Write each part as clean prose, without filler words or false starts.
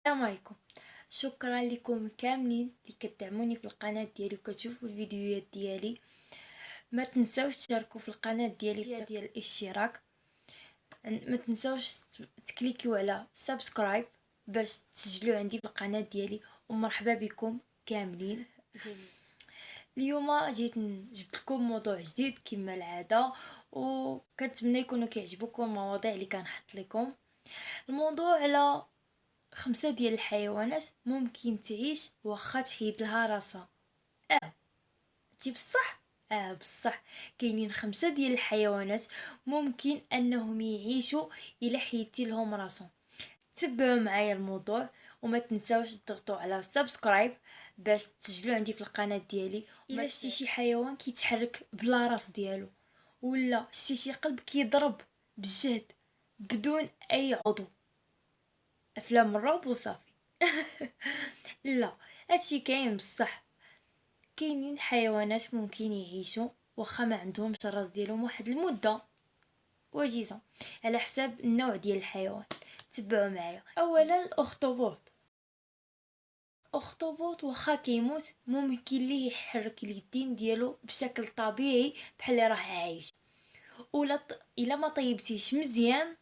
السلام عليكم. شكرا لكم كاملين اللي كتدعموني في القناه ديالي وكتشوفوا الفيديوهات ديالي. ما تنساوش تشاركوا في القناه ديالي ديال الاشتراك. ما تنساوش تكليكيو على سبسكرايب باش تسجلوا عندي في القناه ديالي. ومرحبا بكم كاملين. اليوم جبت لكم موضوع جديد كما العاده، وكنتمنى يكونوا كيعجبوكم المواضيع اللي كنحط لكم. الموضوع على 5 ديال الحيوانات ممكن تعيش واخا تحيد لها راسها. تجيب بصح. بصح كاينين 5 ديال الحيوانات ممكن انهم يعيشوا الا حيدتي لهم راسهم. تبعوا معايا الموضوع وما تنساوش تضغطوا على سبسكرايب باش تسجلوا عندي في القناه ديالي. الا شتي شي حيوان كيتحرك بلا راس ديالو، ولا شتي شي قلب كيضرب بجهد بدون اي عضو، افلام الرعب وصافي. لا، هادشي كاين بصح. كاينين حيوانات ممكن يعيشوا واخا ما عندهمش الراس ديالهم واحد المده وجيزه، على حساب النوع ديال الحيوان. تبعوا معايا. اولا الاخطبوط واخا كيموت ممكن ليه يحرك اليدين ديالو بشكل طبيعي بحال اللي راه عايش. ولا الا ما طيبتيش مزيان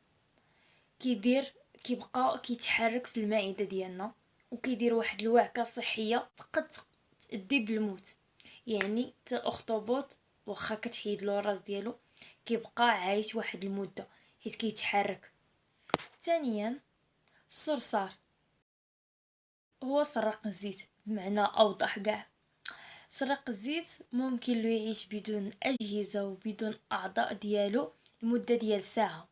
كيبقى كيتحرك في المعده ديالنا، وكيدير واحد الوعكه صحيه تقد تؤدي بالموت. يعني حتى الاخطبوط واخا كتحيد له الراس ديالو كيبقى عايش واحد المده حيت كيتحرك. ثانيا، الصرصار هو سراق الزيت، بمعنى اوضح كاع. سراق الزيت ممكن له يعيش بدون اجهزه وبدون اعضاء ديالو لمده ديال ساعه.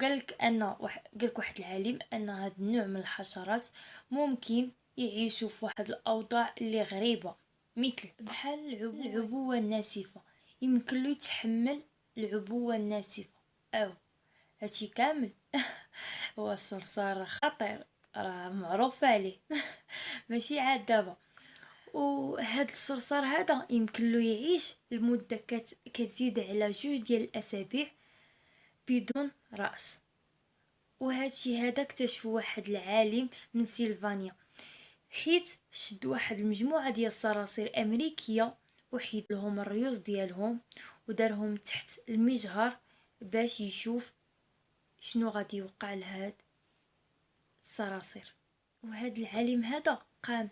قالك واحد العالم ان هذا النوع من الحشرات ممكن يعيشوا في واحد الاوضاع اللي غريبه، مثل بحال العبوه الناسفه. يمكن له يتحمل العبوه الناسفه. او هادشي كامل. هو الصرصار خطير، راه معروف عليه. ماشي عاد دابا. وهاد الصرصار هذا يمكن له يعيش لمده كتزيد على 2 ديال الاسابيع بدون راس. وهادشي هذا اكتشفه واحد العالم من سيلفانيا، حيت شد واحد المجموعه ديال الصراصير امريكيه وحيد لهم الريوس ديالهم ودارهم تحت المجهر باش يشوف شنو غادي يوقع لهاد الصراصير. وهاد العالم هذا قام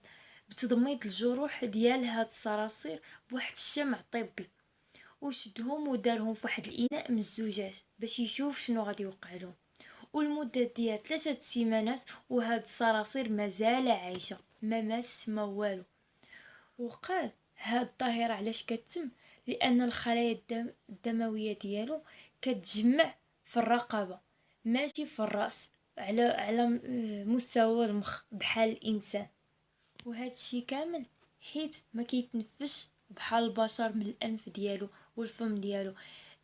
بتضميد الجروح ديال هاد الصراصير بواحد الشمع طبي، وشدهم ودارهم في واحد الاناء من الزجاج باش يشوف شنو غادي يوقع لهم. والمدة ديال 3 سيمانات وهاد الصراصير مازال عايشة، ما ماس ما والو. وقال هاد الظاهرة علاش كتم، لان الخلايا الدموية ديالو كتجمع في الرقبة ماشي في الرأس، على مستوى المخ بحال الانسان. وهذا الشيء كامل حيت ما كيتنفش بحال البشر من الانف ديالو والفم ديالو،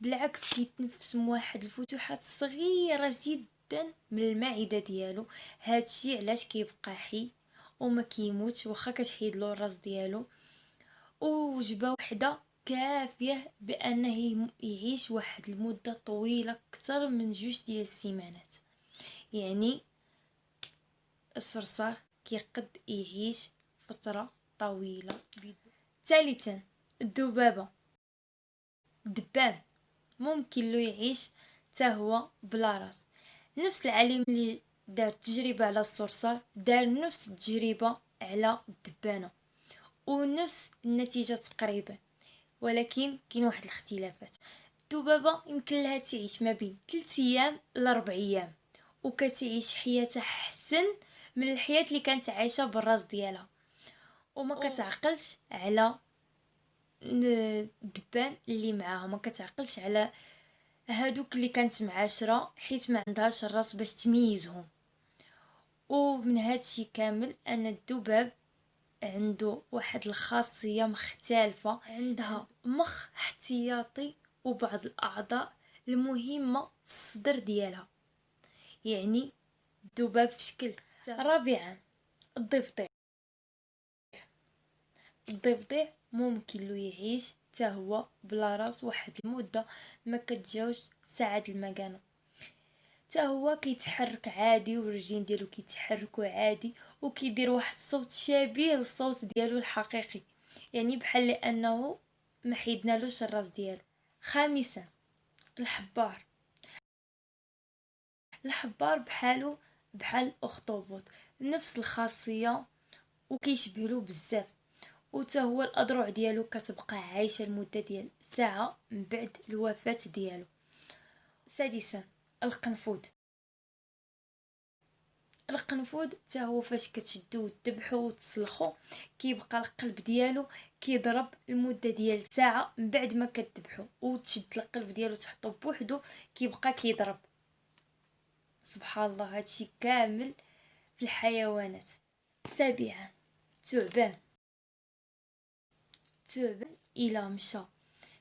بالعكس كيتنفس من واحد الفتوحات صغيره جدا من المعده ديالو. هذا الشيء علاش كيبقى حي وما كيموتش واخا كتحيد له الراس ديالو. ووجبه وحده كافيه بانه يعيش واحد المده طويله اكثر من 2 ديال السيمانات. يعني الصرصار كيقد يعيش فترة طويلة. ثالثا، الذبابة، الدبان ممكن له يعيش حتى هو بلا راس. نفس العالم اللي دار تجربة على الصرصار دار نفس التجربة على الدبانة ونفس النتيجة تقريبا، ولكن كاين واحد الاختلافات. الذبابة يمكن لها تعيش ما بين 3 ايام ل 4 ايام، وكتعيش حياتها حسن من الحياة اللي كانت عايشة بالراس ديالها، وما كتعقلش على الدبان اللي معاها، ما كتعقلش على هادوك اللي كانت معاشرة حيت ما عندهاش الراس باش تميزهم. ومن هادشي كامل ان الذباب عنده واحد الخاصية مختلفة، عندها مخ احتياطي وبعض الاعضاء المهمة في الصدر ديالها. يعني الذباب في شكل. رابعا، الضفدع. الضفدع ممكن له يعيش حتى هو بلا راس واحد المده ما كتجاوز ساعات المكانه. حتى هو كيتحرك عادي والرجلين ديالو كيتحركوا عادي وكيدير واحد الصوت شبيه للصوت ديالو الحقيقي، يعني بحال لانه ما حيدنالوش الراس ديالو. خامسا، الحبار. الحبار بحال الاخطبوط، نفس الخاصيه وكيشبهلو بزاف، وتا هو الاضرع ديالو كتبقى عايشه لمده ديال ساعه من بعد الوفاه ديالو. سادسا، القنفذ. القنفذ حتى هو فاش كتشدوه وتذبحوه وتسلخوه كيبقى القلب ديالو كيضرب لمده ديال ساعه من بعد ما كتذبحوه وتشد القلب ديالو تحطو بوحدو كيبقى كيضرب. سبحان الله، هادشي كامل في الحيوانات. سابعا، الثعبان. الثعبان الا مشى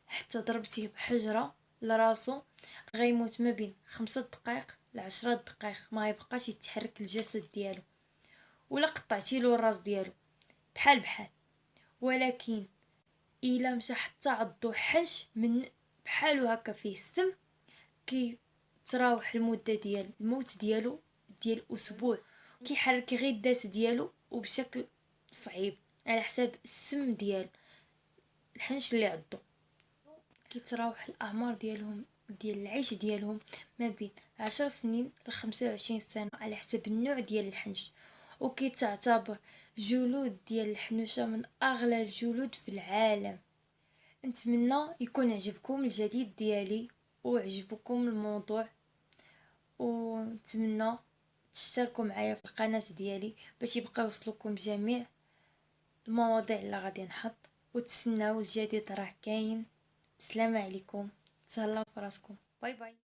حتى ضربتيه بحجره لراسو غيموت ما بين 5 دقائق ل10 دقائق، ما يبقاش يتحرك الجسد ديالو، ولا قطعتيلو الراس ديالو بحال. ولكن الا مشى حتى عضو حنش من بحالو هكا فيه السم كيتراوح المده ديال الموت ديالو ديال اسبوع، كيحرك غير الداس ديالو وبشكل صعيب على حساب السم ديال الحنش اللي عضو. كيتراوح الاعمار ديالهم ديال العيش ديالهم ما بين 10 سنين ل25 سنه على حسب النوع ديال الحنش، وكيتعتبر جلود ديال الحنوشه من اغلى الجلود في العالم. نتمنى يكون عجبكم الجديد ديالي وعجبكم الموضوع، ونتمنى تشتركوا معايا في القناه ديالي باش يبقى يوصلكم جميع المواضيع اللي غادي نحط، وتسناو الجديد راه كاين. السلام عليكم، تهلاو فراسكم، باي باي.